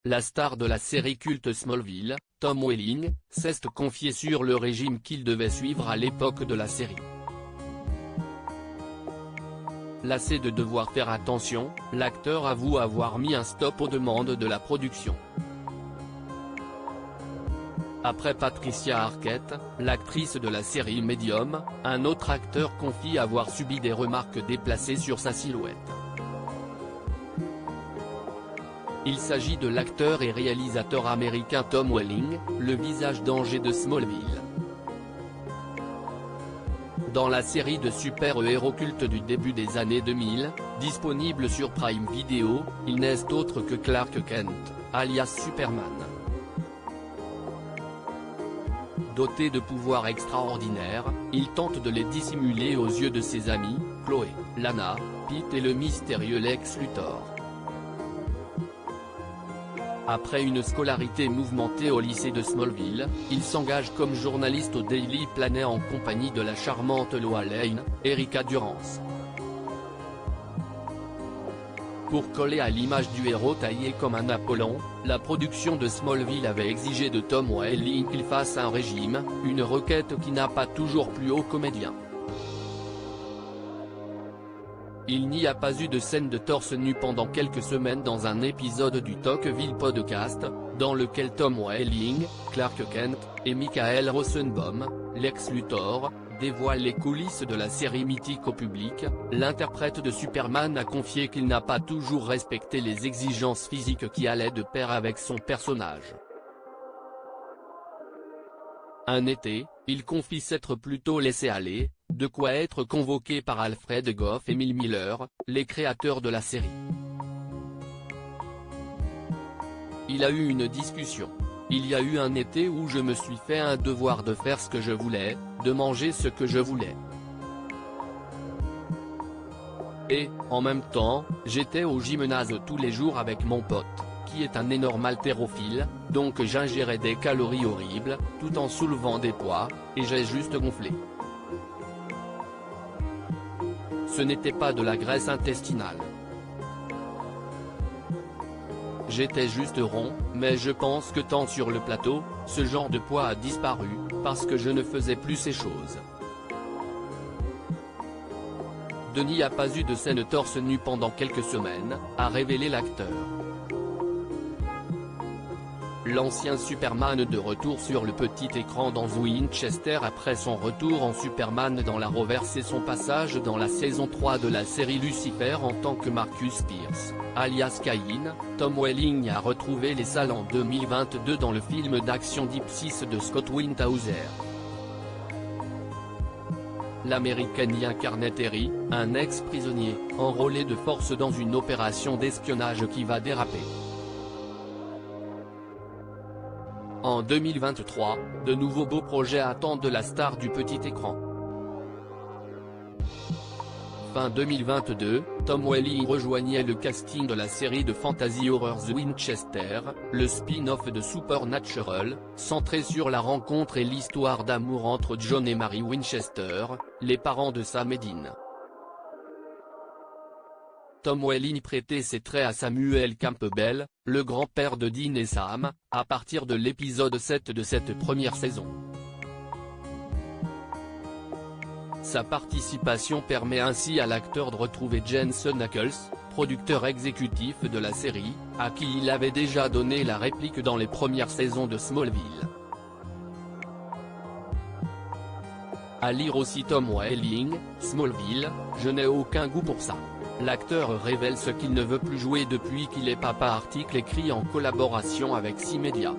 la star de la série culte Smallville, Tom Welling, s'est confié sur le régime qu'il devait suivre à l'époque de la série. Lassé de devoir faire attention, l'acteur avoue avoir mis un stop aux demandes de la production. Après Patricia Arquette, l'actrice de la série Medium, un autre acteur confie avoir subi des remarques déplacées sur sa silhouette. Il s'agit de l'acteur et réalisateur américain Tom Welling, le visage d'Angers de Smallville. Dans la série de super-héros culte du début des années 2000, disponible sur Prime Video, il n'est autre que Clark Kent, alias Superman. Doté de pouvoirs extraordinaires, il tente de les dissimuler aux yeux de ses amis, Chloé, Lana, Pete et le mystérieux Lex Luthor. Après une scolarité mouvementée au lycée de Smallville, il s'engage comme journaliste au Daily Planet en compagnie de la charmante Lois Lane, Erica Durance. Pour coller à l'image du héros taillé comme un Apollon, la production de Smallville avait exigé de Tom Welling qu'il fasse un régime, une requête qui n'a pas toujours plu au comédien. Il n'y a pas eu de scène de torse nu pendant quelques semaines dans un épisode du Tocqueville Podcast, dans lequel Tom Welling, Clark Kent, et Michael Rosenbaum, Lex Luthor, dévoilent les coulisses de la série mythique au public. L'interprète de Superman a confié qu'il n'a pas toujours respecté les exigences physiques qui allaient de pair avec son personnage. Un été, il confie s'être plutôt laissé aller, de quoi être convoqué par Alfred Gough et Will Miller, les créateurs de la série. Il a eu une discussion. Il y a eu un été où je me suis fait un devoir de faire ce que je voulais, de manger ce que je voulais. Et, en même temps, j'étais au gymnase tous les jours avec mon pote, qui est un énorme haltérophile, donc j'ingérais des calories horribles, tout en soulevant des poids, et j'ai juste gonflé. Ce n'était pas de la graisse intestinale. J'étais juste rond, mais je pense que tant sur le plateau, ce genre de poids a disparu, parce que je ne faisais plus ces choses. Denis a pas eu de scène torse nu pendant quelques semaines, a révélé l'acteur. L'ancien Superman de retour sur le petit écran dans Winchester après son retour en Superman dans l'Arrowverse et son passage dans la saison 3 de la série Lucifer en tant que Marcus Pierce, alias Cain, Tom Welling a retrouvé les salles en 2022 dans le film d'action Deep Six de Scott Windhauser. L'Américain y incarnait Terry, un ex-prisonnier, enrôlé de force dans une opération d'espionnage qui va déraper. En 2023, de nouveaux beaux projets attendent la star du petit écran. Fin 2022, Tom Welling rejoignait le casting de la série de fantasy horror The Winchester, le spin-off de Supernatural, centré sur la rencontre et l'histoire d'amour entre John et Mary Winchester, les parents de Sam et Dean. Tom Welling prêtait ses traits à Samuel Campbell, le grand-père de Dean et Sam, à partir de l'épisode 7 de cette première saison. Sa participation permet ainsi à l'acteur de retrouver Jensen Ackles, producteur exécutif de la série, à qui il avait déjà donné la réplique dans les premières saisons de Smallville. À lire aussi Tom Welling, Smallville, je n'ai aucun goût pour ça. L'acteur révèle ce qu'il ne veut plus jouer depuis qu'il est papa. Article écrit en collaboration avec 6 médias.